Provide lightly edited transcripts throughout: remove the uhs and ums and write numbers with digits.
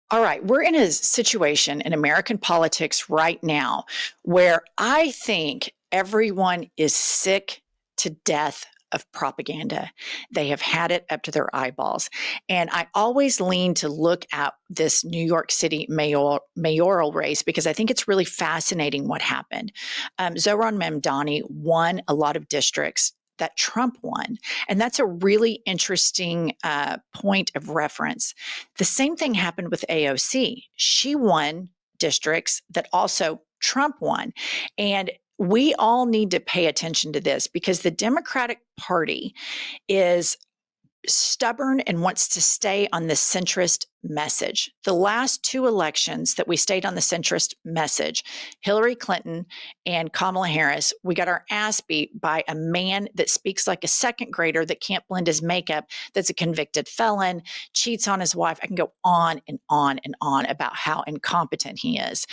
All right, we're in a situation in American politics right now where I think everyone is sick to death of propaganda. They have had it up to their eyeballs. And I always lean to look at this New York City mayoral race because I think it's really fascinating what happened. Zohran Mamdani won a lot of districts that Trump won. And that's a really interesting point of reference. The same thing happened with AOC. She won districts that also Trump won. And we all need to pay attention to this because the Democratic Party is stubborn and wants to stay on the centrist message. The last two elections that we stayed on the centrist message, Hillary Clinton and Kamala Harris, we got our ass beat by a man that speaks like a second grader that can't blend his makeup, that's a convicted felon, cheats on his wife. I can go on and on and on about how incompetent he is.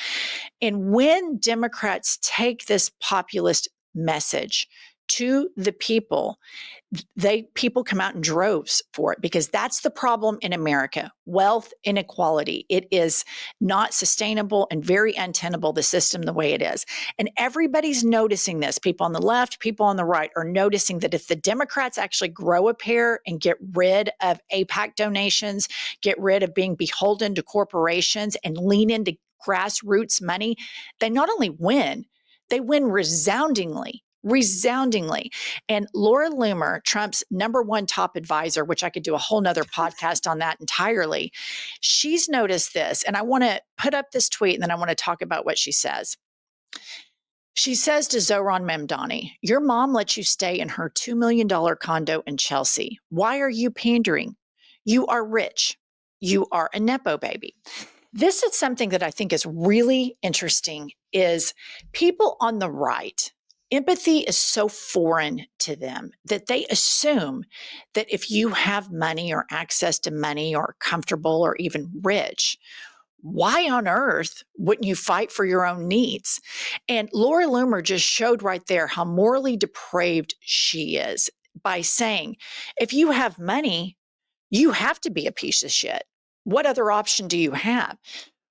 And when Democrats take this populist message to the people, people come out in droves for it because that's the problem in America. Wealth inequality. It is not sustainable and very untenable, the system the way it is. And everybody's noticing this. People on the left, people on the right are noticing that if the Democrats actually grow a pair and get rid of APAC donations, get rid of being beholden to corporations and lean into grassroots money, they not only win, they win resoundingly. And Laura Loomer, Trump's number one top advisor, which I could do a whole nother podcast on that entirely, she's noticed this. And I want to put up this tweet and then I want to talk about what she says. She says to Zohran Mamdani, your mom let you stay in her $2 million condo in Chelsea. Why are you pandering? You are rich. You are a Nepo baby. This is something that I think is really interesting is people on the right, empathy is so foreign to them that they assume that if you have money or access to money or comfortable or even rich, why on earth wouldn't you fight for your own needs? And Laura Loomer just showed right there how morally depraved she is by saying, if you have money, you have to be a piece of shit. What other option do you have?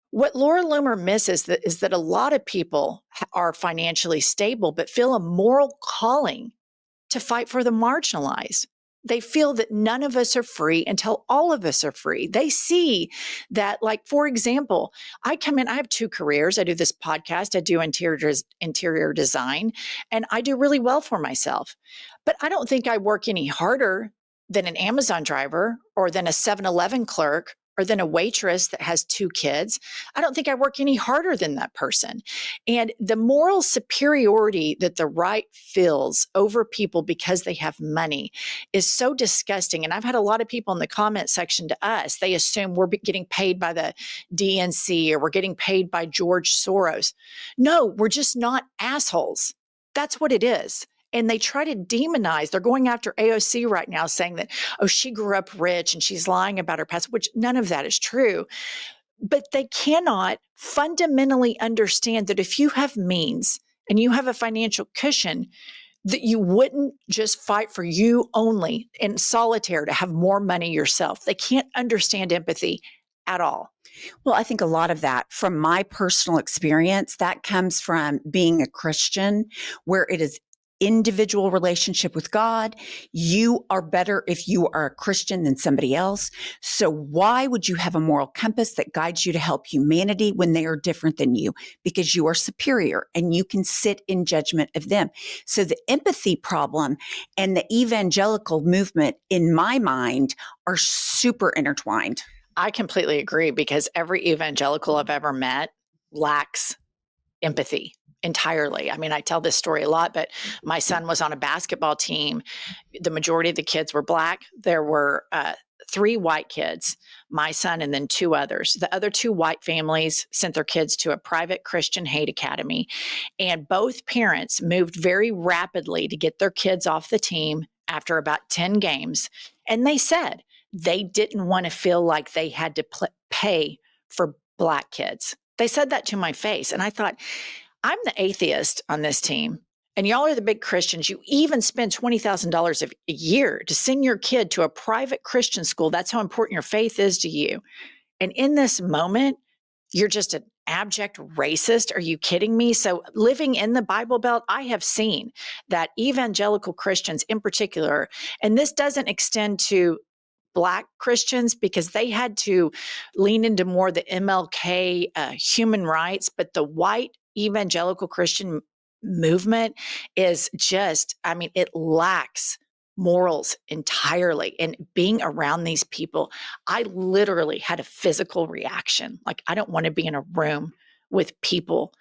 What Laura Loomer misses is that a lot of people are financially stable, but feel a moral calling to fight for the marginalized. They feel that none of us are free until all of us are free. They see that, like, for example, I come in, I have two careers. I do this podcast, I do interior design, and I do really well for myself. But I don't think I work any harder than an Amazon driver or than a 7-Eleven clerk or than a waitress that has two kids. I don't think I work any harder than that person. And the moral superiority that the right feels over people because they have money is so disgusting. And I've had a lot of people in the comment section to us, they assume we're getting paid by the DNC or we're getting paid by George Soros. No, we're just not assholes. That's what it is. And they try to demonize. They're going after AOC right now, saying that, oh, she grew up rich and she's lying about her past, which none of that is true. But they cannot fundamentally understand that if you have means and you have a financial cushion, that you wouldn't just fight for you only in solitaire to have more money yourself. They can't understand empathy at all. Well, I think a lot of that from my personal experience, that comes from being a Christian, where it is individual relationship with God. You are better if you are a Christian than somebody else. So why would you have a moral compass that guides you to help humanity when they are different than you? Because you are superior and you can sit in judgment of them. So the empathy problem and the evangelical movement, in my mind, are super intertwined. I completely agree because every evangelical I've ever met lacks empathy entirely. I mean, I tell this story a lot, but my son was on a basketball team. The majority of the kids were Black. There were 3 white kids, my son, and then 2 others. The other 2 white families sent their kids to a private Christian hate academy. And both parents moved very rapidly to get their kids off the team after about 10 games. And they said they didn't want to feel like they had to pay for Black kids. They said that to my face. And I thought, I'm the atheist on this team, and y'all are the big Christians. You even spend $20,000 a year to send your kid to a private Christian school. That's how important your faith is to you. And in this moment, you're just an abject racist. Are you kidding me? So, living in the Bible Belt, I have seen that evangelical Christians in particular, and this doesn't extend to Black Christians because they had to lean into more the MLK human rights, but the white evangelical Christian movement is just, I mean, it lacks morals entirely. And being around these people, I literally had a physical reaction. Like, I don't want to be in a room with people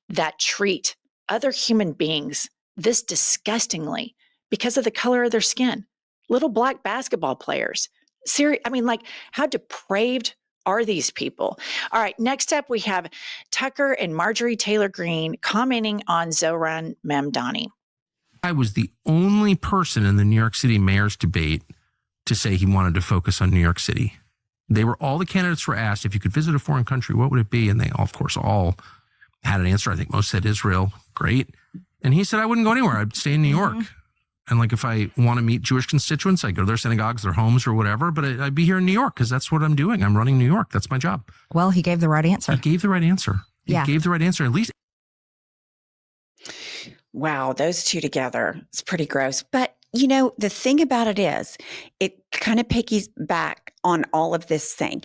that treat other human beings this disgustingly because of the color of their skin. Little Black basketball players. I mean, like, how depraved are these people? All right, next up, we have Tucker and Marjorie Taylor Greene commenting on Zohran Mamdani. I was the only person in the New York City mayor's debate to say he wanted to focus on New York City. All the candidates were asked, if you could visit a foreign country, what would it be? And they, of course, all had an answer. I think most said Israel. Great. And he said, I wouldn't go anywhere. I'd stay in New York. And like, if I want to meet Jewish constituents, I go to their synagogues, their homes or whatever, but I'd be here in New York because that's what I'm doing. I'm running New York. That's my job. Well, he gave the right answer. He gave the right answer. He Yeah. gave the right answer. At least. Wow, those two together, it's pretty gross. But, you know, the thing about it is, it kind of piggies back on all of this thing.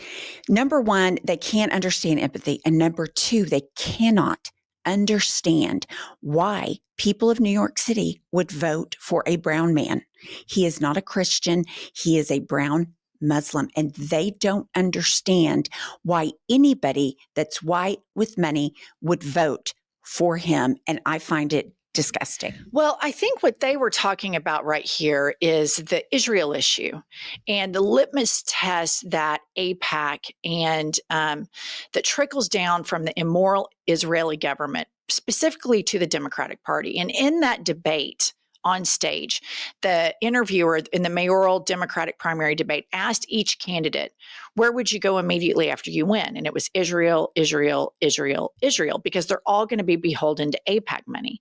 Number one, they can't understand empathy. And number two, they cannot understand why people of New York City would vote for a brown man. He is not a Christian. He is a brown Muslim, and they don't understand why anybody that's white with money would vote for him. And I find it disgusting. Well, I think what they were talking about right here is the Israel issue and the litmus test that AIPAC and that trickles down from the immoral Israeli government, specifically to the Democratic Party. And in that debate on stage, the interviewer in the mayoral Democratic primary debate asked each candidate, where would you go immediately after you win? And it was Israel, Israel, Israel, Israel, because they're all going to be beholden to AIPAC money.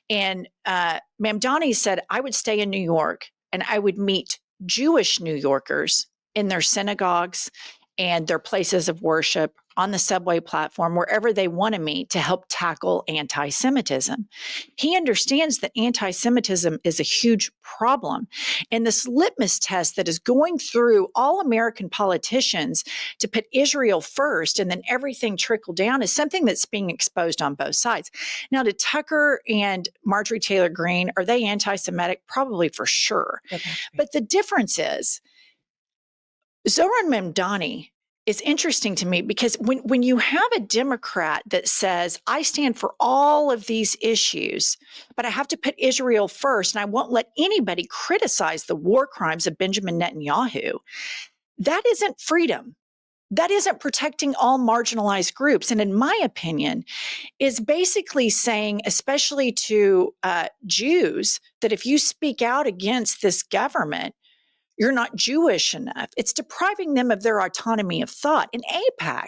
And Mamdani said, I would stay in New York and I would meet Jewish New Yorkers in their synagogues and their places of worship, on the subway platform, wherever they want to meet, to help tackle anti-Semitism. He understands that anti-Semitism is a huge problem. And this litmus test that is going through all American politicians to put Israel first and then everything trickle down is something that's being exposed on both sides. Now, to Tucker and Marjorie Taylor Greene, are they anti-Semitic? Probably, for sure. But the difference is, Zohran Mamdani is interesting to me because when you have a Democrat that says, I stand for all of these issues, but I have to put Israel first and I won't let anybody criticize the war crimes of Benjamin Netanyahu, that isn't freedom. That isn't protecting all marginalized groups. And in my opinion, is basically saying, especially to Jews, that if you speak out against this government, you're not Jewish enough. It's depriving them of their autonomy of thought. And AIPAC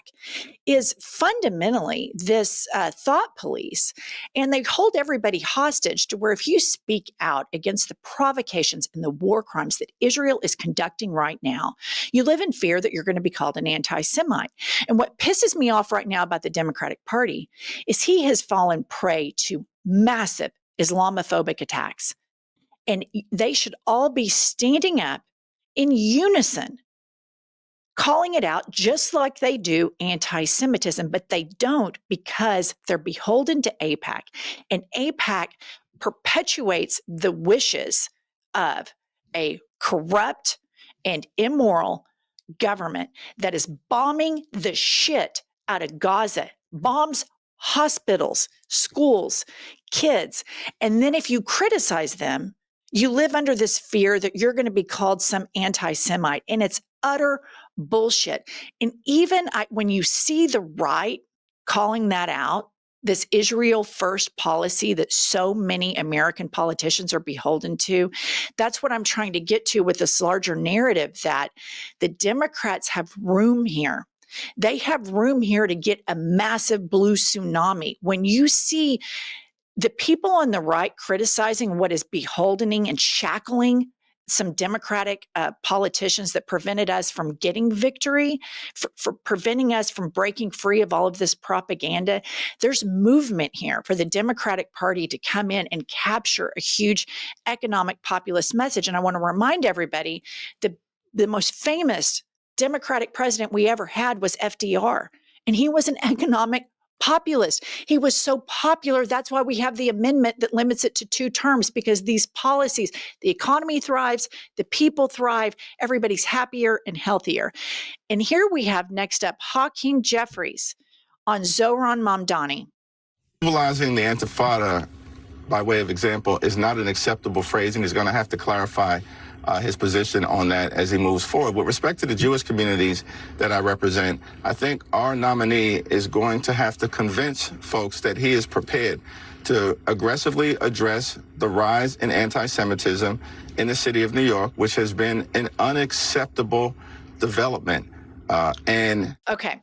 is fundamentally this thought police, and they hold everybody hostage to where if you speak out against the provocations and the war crimes that Israel is conducting right now, you live in fear that you're going to be called an anti-Semite. And what pisses me off right now about the Democratic Party is he has fallen prey to massive Islamophobic attacks. And they should all be standing up in unison, calling it out just like they do anti-Semitism, but they don't because they're beholden to AIPAC. And AIPAC perpetuates the wishes of a corrupt and immoral government that is bombing the shit out of Gaza, bombs hospitals, schools, kids. And then if you criticize them, you live under this fear that you're going to be called some anti-Semite, and it's utter bullshit. And even when you see the right calling that out, this Israel first policy that so many American politicians are beholden to, that's what I'm trying to get to with this larger narrative that the Democrats have room here. They have room here to get a massive blue tsunami. When you see the people on the right criticizing what is beholdening and shackling some Democratic politicians that prevented us from getting victory, for preventing us from breaking free of all of this propaganda. There's movement here for the Democratic Party to come in and capture a huge economic populist message. And I want to remind everybody the most famous Democratic president we ever had was FDR, and he was an economic populist. He was so popular. That's why we have the amendment that limits it to 2 terms, because these policies, the economy thrives, the people thrive, everybody's happier and healthier. And here we have next up Hakeem Jeffries on Zohran Mamdani. Utilizing the Intifada by way of example is not an acceptable phrasing. He's going to have to clarify his position on that as he moves forward. With respect to the Jewish communities that I represent, I think our nominee is going to have to convince folks that he is prepared to aggressively address the rise in anti-Semitism in the city of New York, which has been an unacceptable development. Okay.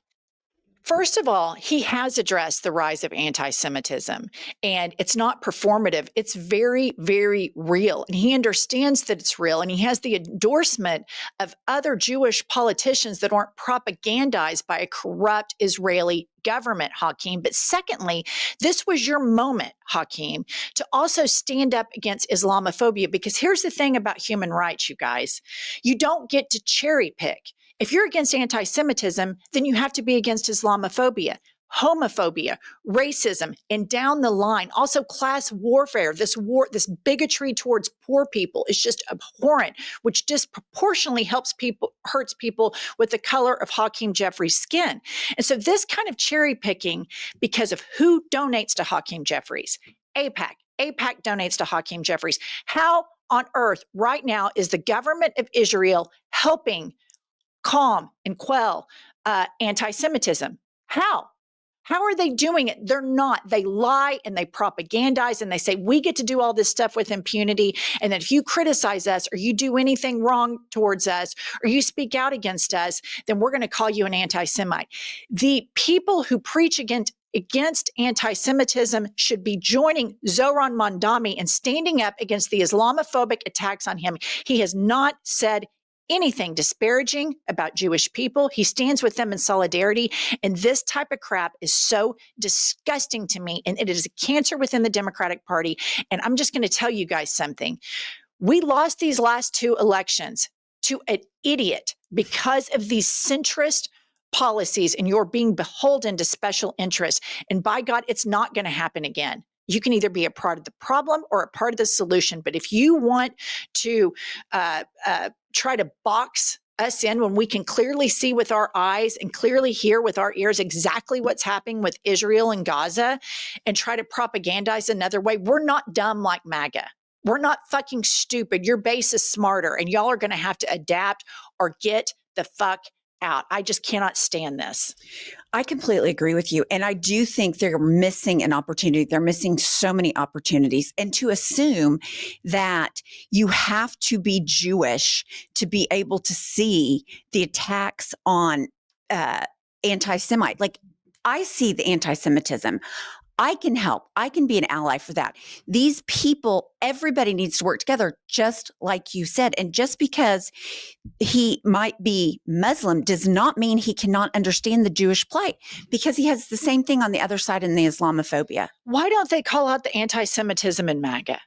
First of all, he has addressed the rise of anti-Semitism, and it's not performative. It's very, very real. And he understands that it's real, and he has the endorsement of other Jewish politicians that aren't propagandized by a corrupt Israeli government, Hakeem. But secondly, this was your moment, Hakeem, to also stand up against Islamophobia, because here's the thing about human rights, you guys. You don't get to cherry pick. If you're against anti-Semitism, then you have to be against Islamophobia, homophobia, racism, and down the line. Also, class warfare. This bigotry towards poor people is just abhorrent, which disproportionately hurts people with the color of Hakeem Jeffries' skin. And so this kind of cherry picking, because of who donates to Hakeem Jeffries, AIPAC donates to Hakeem Jeffries. How on earth right now is the government of Israel helping calm and quell anti-Semitism? How? How are they doing it? They're not. They lie and they propagandize and they say, we get to do all this stuff with impunity. And that if you criticize us or you do anything wrong towards us or you speak out against us, then we're going to call you an anti-Semite. The people who preach against anti-Semitism should be joining Zohran Mamdani and standing up against the Islamophobic attacks on him. He has not said anything disparaging about Jewish people. He stands with them in solidarity. And this type of crap is so disgusting to me. And it is a cancer within the Democratic Party. And I'm just going to tell you guys something. We lost these last 2 elections to an idiot because of these centrist policies, and you're being beholden to special interests. And by God, it's not going to happen again. You can either be a part of the problem or a part of the solution. But if you want to try to box us in when we can clearly see with our eyes and clearly hear with our ears exactly what's happening with Israel and Gaza, and try to propagandize another way, we're not dumb like MAGA. We're not fucking stupid. Your base is smarter, and y'all are going to have to adapt or get the fuck out. I just cannot stand this. I completely agree with you. And I do think they're missing an opportunity. They're missing so many opportunities. And to assume that you have to be Jewish to be able to see the attacks on anti-Semite. Like, I see the anti-Semitism. I can help. I can be an ally for that. These people, everybody needs to work together, just like you said. And just because he might be Muslim does not mean he cannot understand the Jewish plight, because he has the same thing on the other side in the Islamophobia. Why don't they call out the anti-Semitism in MAGA?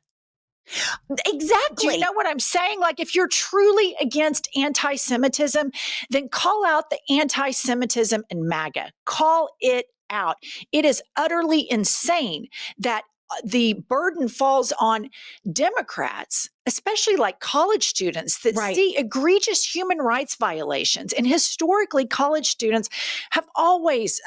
Exactly. Do you know what I'm saying? Like, if you're truly against anti-Semitism, then call out the anti-Semitism in MAGA. Call it out. It is utterly insane that the burden falls on Democrats, especially like college students that see egregious human rights violations. And historically, college students have always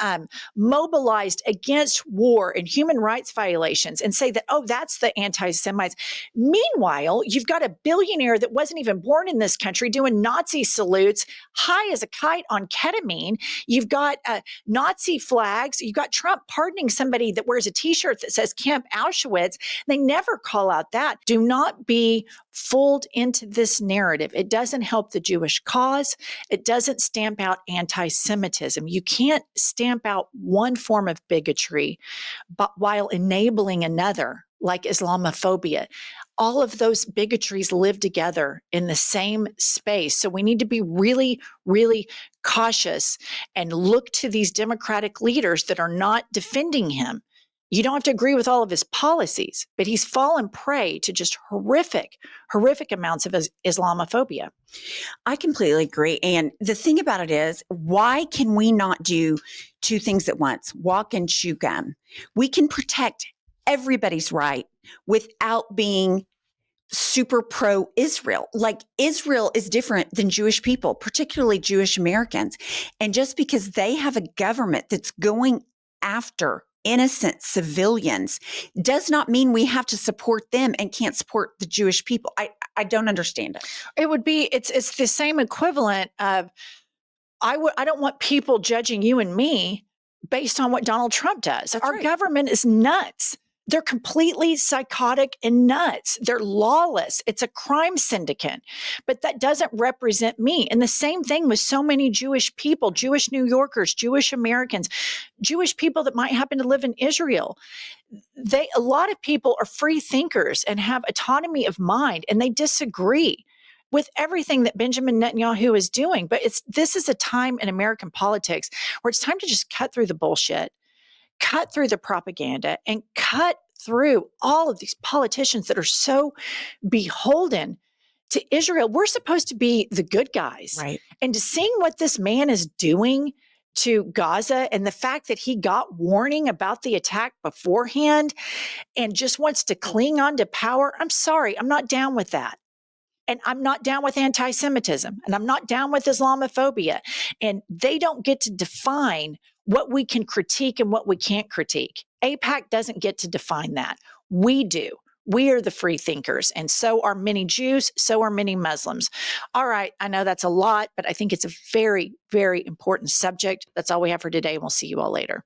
mobilized against war and human rights violations and say that, oh, that's the anti-Semites. Meanwhile, you've got a billionaire that wasn't even born in this country doing Nazi salutes, high as a kite on ketamine. You've got Nazi flags. You've got Trump pardoning somebody that wears a T-shirt that says Camp Auschwitz. They never call out that. Do not be fooled into this narrative. It doesn't help the Jewish cause. It doesn't stamp out anti-Semitism. You can't stamp out one form of bigotry, but while enabling another. like Islamophobia. All of those bigotries live together in the same space. So we need to be really, really cautious and look to these Democratic leaders that are not defending him. You don't have to agree with all of his policies, but he's fallen prey to just horrific amounts of Islamophobia. I completely agree. And the thing about it is, why can we not do two things at once? Walk and chew gum. We can protect everybody's right without being super pro-Israel. Like, Israel is different than Jewish people, particularly Jewish Americans. And just because they have a government that's going after innocent civilians does not mean we have to support them and can't support the Jewish people. I don't understand it. It would be, it's the same equivalent of, I don't want people judging you and me based on what Donald Trump does. That's Our right. government is nuts. They're completely psychotic and nuts. They're lawless. It's a crime syndicate, but that doesn't represent me. And the same thing with so many Jewish people, Jewish New Yorkers, Jewish Americans, Jewish people that might happen to live in Israel. A lot of people are free thinkers and have autonomy of mind, and they disagree with everything that Benjamin Netanyahu is doing. But this is a time in American politics where it's time to just cut through the bullshit, cut through the propaganda, and cut through all of these politicians that are so beholden to Israel. We're supposed to be the good guys. Right. And to seeing what this man is doing to Gaza, and the fact that he got warning about the attack beforehand and just wants to cling on to power, I'm sorry, I'm not down with that. And I'm not down with anti-Semitism, and I'm not down with Islamophobia. And they don't get to define what we can critique and what we can't critique. AIPAC doesn't get to define that. We do. We are the free thinkers, and so are many Jews, so are many Muslims. All right, I know that's a lot, but I think it's a very, very important subject. That's all we have for today, and we'll see you all later.